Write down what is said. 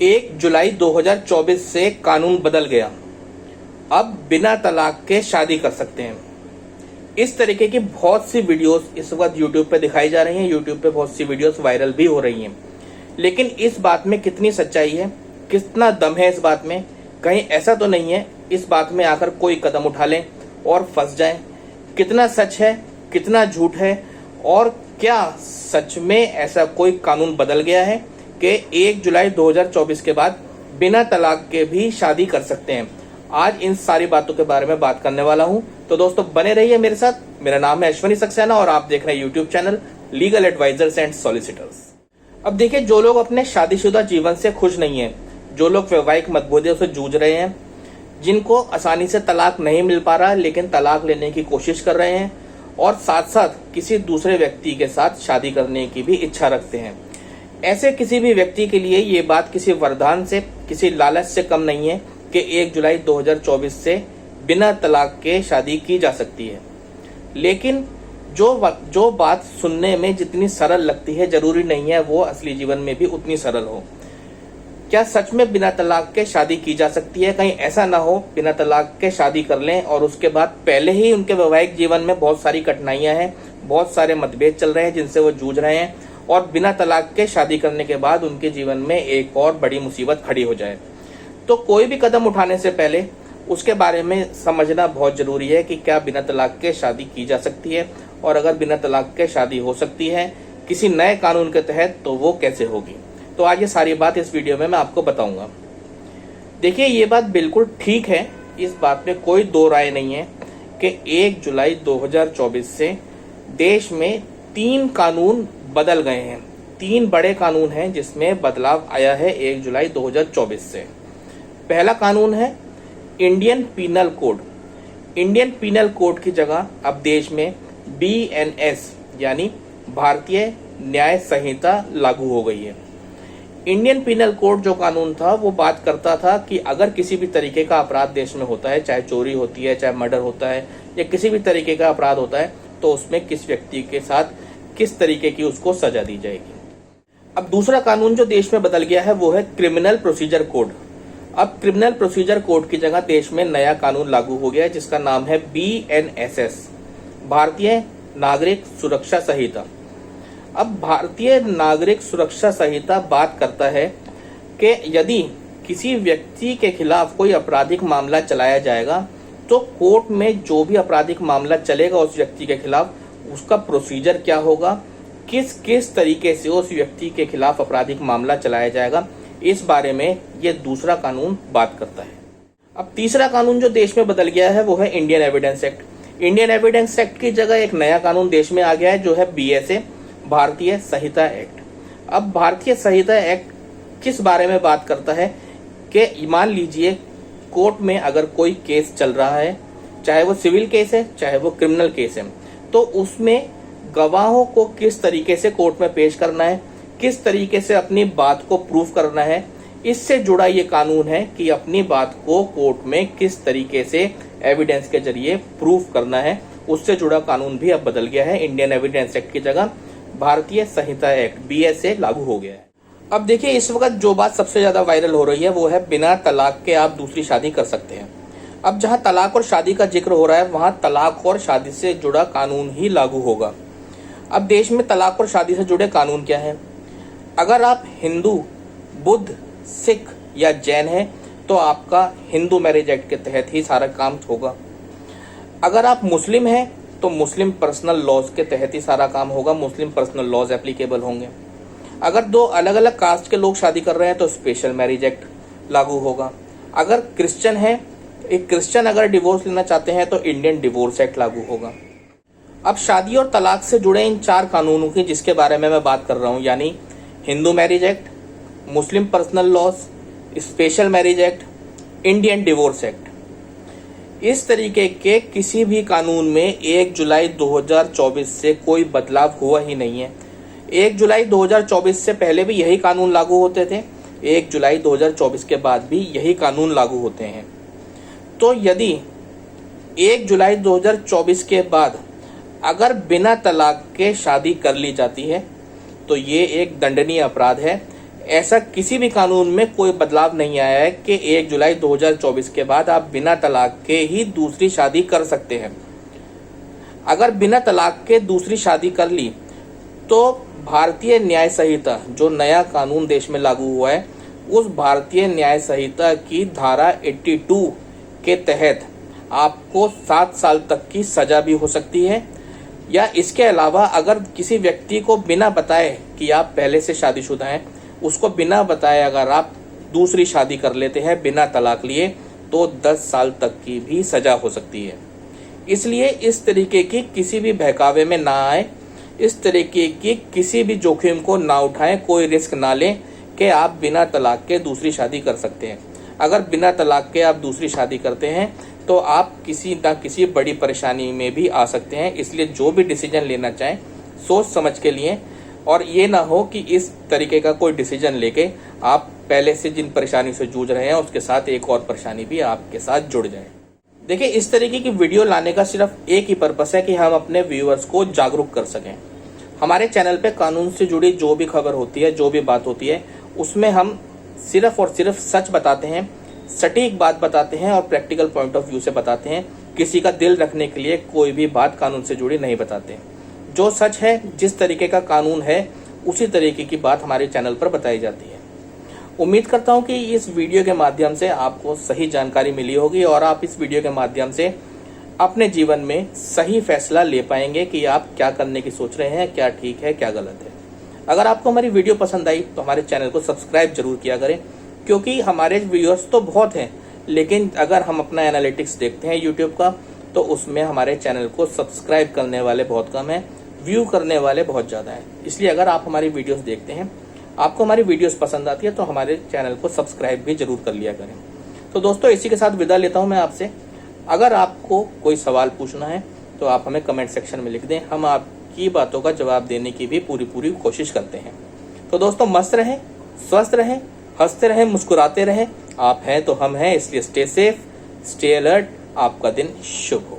1 जुलाई 2024 से कानून बदल गया। अब बिना तलाक के शादी कर सकते हैं। इस तरीके की बहुत सी वीडियोस इस वक्त यूट्यूब पे दिखाई जा रही हैं। यूट्यूब पे बहुत सी वीडियोस वायरल भी हो रही हैं, लेकिन इस बात में कितनी सच्चाई है, कितना दम है इस बात में? कहीं ऐसा तो नहीं है इस बात में आकर कोई कदम उठा लें और फंस जाएं? कितना सच है, कितना झूठ है, और क्या सच में ऐसा कोई कानून बदल गया है कि 1 जुलाई 2024 के बाद बिना तलाक के भी शादी कर सकते हैं? आज इन सारी बातों के बारे में बात करने वाला हूं, तो दोस्तों बने रहिए मेरे साथ। मेरा नाम है अश्वनी सक्सेना और आप देख रहे हैं YouTube channel legal advisors and solicitors. अब देखिए, जो लोग अपने शादीशुदा जीवन से खुश नहीं है, जो लोग वैवाहिक मतभेदों से जूझ रहे हैं, जिनको आसानी से तलाक नहीं मिल पा रहा लेकिन तलाक लेने की कोशिश कर रहे हैं और साथ साथ किसी दूसरे व्यक्ति के साथ शादी करने की भी इच्छा रखते हैं, ऐसे किसी भी व्यक्ति के लिए ये बात किसी वरदान से, किसी लालच से कम नहीं है कि 1 जुलाई 2024 से बिना तलाक के शादी की जा सकती है। लेकिन जो बात सुनने में जितनी सरल लगती है, जरूरी नहीं है वो असली जीवन में भी उतनी सरल हो। क्या सच में बिना तलाक के शादी की जा सकती है? कहीं ऐसा ना हो बिना तलाक के शादी कर लें और उसके बाद पहले ही उनके वैवाहिक जीवन में बहुत सारी कठिनाइयां हैं, बहुत सारे मतभेद चल रहे हैं जिनसे वो जूझ रहे हैं, और बिना तलाक के शादी करने के बाद उनके जीवन में एक और बड़ी मुसीबत खड़ी हो जाए। तो कोई भी कदम उठाने से पहले उसके बारे में समझना बहुत जरूरी है कि क्या बिना तलाक के शादी की जा सकती है, और अगर बिना तलाक के शादी हो सकती है किसी नए कानून के तहत तो वो कैसे होगी। तो आज ये सारी बात इस वीडियो में मैं आपको बताऊंगा। देखिए, ये बात बिल्कुल ठीक है, इस बात में कोई दो राय नहीं है कि 1 जुलाई 2024 से देश में 3 कानून बदल गए हैं। 3 बड़े कानून हैं जिसमें बदलाव आया है 1 जुलाई 2024 से। पहला कानून है Indian penal code. Indian penal code की जगह अब देश में BNS यानी भारतीय न्याय संहिता लागू हो गई है। इंडियन पीनल कोड जो कानून था वो बात करता था कि अगर किसी भी तरीके का अपराध देश में होता है, चाहे चोरी होती है, चाहे मर्डर होता है, या किसी भी तरीके का अपराध होता है, तो उसमें किस व्यक्ति के साथ किस तरीके की उसको सजा दी जाएगी। अब दूसरा कानून जो देश में बदल गया है वो है क्रिमिनल प्रोसीजर कोड। अब क्रिमिनल प्रोसीजर कोड की जगह देश में नया कानून लागू हो गया है जिसका नाम है BNSS, भारतीय नागरिक सुरक्षा संहिता। अब भारतीय नागरिक सुरक्षा संहिता बात करता है कि यदि किसी व्यक्ति के खिलाफ कोई आपराधिक मामला चलाया जाएगा तो कोर्ट में जो भी आपराधिक मामला चलेगा उस व्यक्ति के खिलाफ, उसका प्रोसीजर क्या होगा, किस किस तरीके से उस व्यक्ति के खिलाफ आपराधिक मामला चलाया जाएगा, इस बारे में ये दूसरा कानून बात करता है। अब तीसरा कानून जो देश में बदल गया है वो है Indian evidence act. Indian evidence act की जगह एक नया कानून देश में आ गया है जो है BSA, भारतीय संहिता एक्ट। अब भारतीय संहिता एक्ट किस बारे में बात करता है कि मान लीजिए कोर्ट में अगर कोई केस चल रहा है, चाहे वो सिविल केस है चाहे वो क्रिमिनल केस है, तो उसमें गवाहों को किस तरीके से कोर्ट में पेश करना है, किस तरीके से अपनी बात को प्रूफ करना है, इससे जुड़ा ये कानून है कि अपनी बात को कोर्ट में किस तरीके से एविडेंस के जरिए प्रूफ करना है। उससे जुड़ा कानून भी अब बदल गया है। इंडियन एविडेंस एक्ट की जगह भारतीय संहिता एक्ट BSA लागू हो गया है। अब देखिए, इस वक्त जो बात सबसे ज्यादा वायरल हो रही है वो है बिना तलाक के आप दूसरी शादी कर सकते हैं। अब जहां तलाक और शादी का जिक्र हो रहा है वहां तलाक और शादी से जुड़ा कानून ही लागू होगा। अब देश में तलाक और शादी से जुड़े कानून क्या है? अगर आप हिंदू, बुद्ध, सिख या जैन हैं तो आपका हिंदू मैरिज एक्ट के तहत ही सारा काम होगा। अगर आप मुस्लिम हैं तो मुस्लिम पर्सनल लॉज के तहत ही सारा काम होगा, मुस्लिम पर्सनल लॉज एप्लीकेबल होंगे। अगर 2 अलग अलग कास्ट के लोग शादी कर रहे हैं तो स्पेशल मैरिज एक्ट लागू होगा। अगर क्रिश्चियन है, एक क्रिश्चियन अगर डिवोर्स लेना चाहते हैं तो इंडियन डिवोर्स एक्ट लागू होगा। अब शादी और तलाक से जुड़े इन 4 कानूनों की जिसके बारे में मैं बात कर रहा हूं, यानी Hindu marriage act, Muslim personal laws, special marriage act, Indian divorce act, इस तरीके के किसी भी कानून में 1 जुलाई 2024 से कोई बदलाव हुआ ही नहीं है। 1 जुलाई 2024 से पहले भी यही कानून लागू होते थे, 1 जुलाई 2024 के बाद भी यही कानून लागू होते हैं। तो यदि 1 जुलाई 2024 के बाद अगर बिना तलाक के शादी कर ली जाती है तो ये एक दंडनीय अपराध है। ऐसा किसी भी कानून में कोई बदलाव नहीं आया है कि 1 जुलाई 2024 के बाद आप बिना तलाक के ही दूसरी शादी कर सकते हैं। अगर बिना तलाक के दूसरी शादी कर ली तो भारतीय न्याय संहिता, जो नया कानून देश में लागू हुआ है, उस भारतीय न्याय संहिता की धारा 82 के तहत आपको 7 साल तक की सजा भी हो सकती है। या इसके अलावा अगर किसी व्यक्ति को बिना बताए कि आप पहले से शादीशुदा हैं, उसको बिना बताए अगर आप दूसरी शादी कर लेते हैं बिना तलाक लिए, तो 10 साल तक की भी सजा हो सकती है। इसलिए इस तरीके की किसी भी बहकावे में ना आए, इस तरीके की किसी भी जोखिम को ना उठाएं, कोई रिस्क ना लें कि आप बिना तलाक के दूसरी शादी कर सकते हैं। अगर बिना तलाक के आप दूसरी शादी करते हैं तो आप किसी ना किसी बड़ी परेशानी में भी आ सकते हैं। इसलिए जो भी डिसीजन लेना चाहें सोच समझ के लिए, और ये ना हो कि इस तरीके का कोई डिसीजन लेके आप पहले से जिन परेशानी से जूझ रहे हैं उसके साथ एक और परेशानी भी आपके साथ जुड़ जाए। देखिए, इस तरीके की वीडियो लाने का सिर्फ एक ही पर्पस है कि हम अपने व्यूअर्स को जागरूक कर सकें। हमारे चैनल पे कानून से जुड़ी जो भी खबर होती है, जो भी बात होती है, उसमें हम सिर्फ और सिर्फ सच बताते हैं, सटीक बात बताते हैं और प्रैक्टिकल पॉइंट ऑफ व्यू से बताते हैं। किसी का दिल रखने के लिए कोई भी बात कानून से जुड़ी नहीं बताते। जो सच है, जिस तरीके का कानून है, उसी तरीके की बात हमारे चैनल पर बताई जाती है। उम्मीद करता हूं कि इस वीडियो के माध्यम से आपको सही जानकारी मिली होगी और आप इस वीडियो के माध्यम से अपने जीवन में सही फैसला ले पाएंगे कि आप क्या करने की सोच रहे हैं, क्या ठीक है, क्या गलत है। अगर आपको हमारी वीडियो पसंद आई तो हमारे चैनल को सब्सक्राइब जरूर किया करें, क्योंकि हमारे व्यूअर्स तो बहुत हैं, लेकिन अगर हम अपना एनालिटिक्स देखते हैं यूट्यूब का, तो उसमें हमारे चैनल को सब्सक्राइब करने वाले बहुत कम हैं, व्यू करने वाले बहुत ज़्यादा हैं। इसलिए अगर आप हमारी वीडियोस देखते हैं, आपको हमारी वीडियोस पसंद आती है, तो हमारे चैनल को सब्सक्राइब भी जरूर कर लिया करें। तो दोस्तों, इसी के साथ विदा लेता हूं मैं आपसे। अगर आपको कोई सवाल पूछना है तो आप हमें कमेंट सेक्शन में लिख दें, हम आपकी बातों का जवाब देने की भी पूरी कोशिश करते हैं। तो दोस्तों, मस्त रहें, स्वस्थ रहें, हंसते रहें, मुस्कुराते रहें। आप हैं तो हम हैं, इसलिए स्टे सेफ, स्टे अलर्ट। आपका दिन शुभ हो।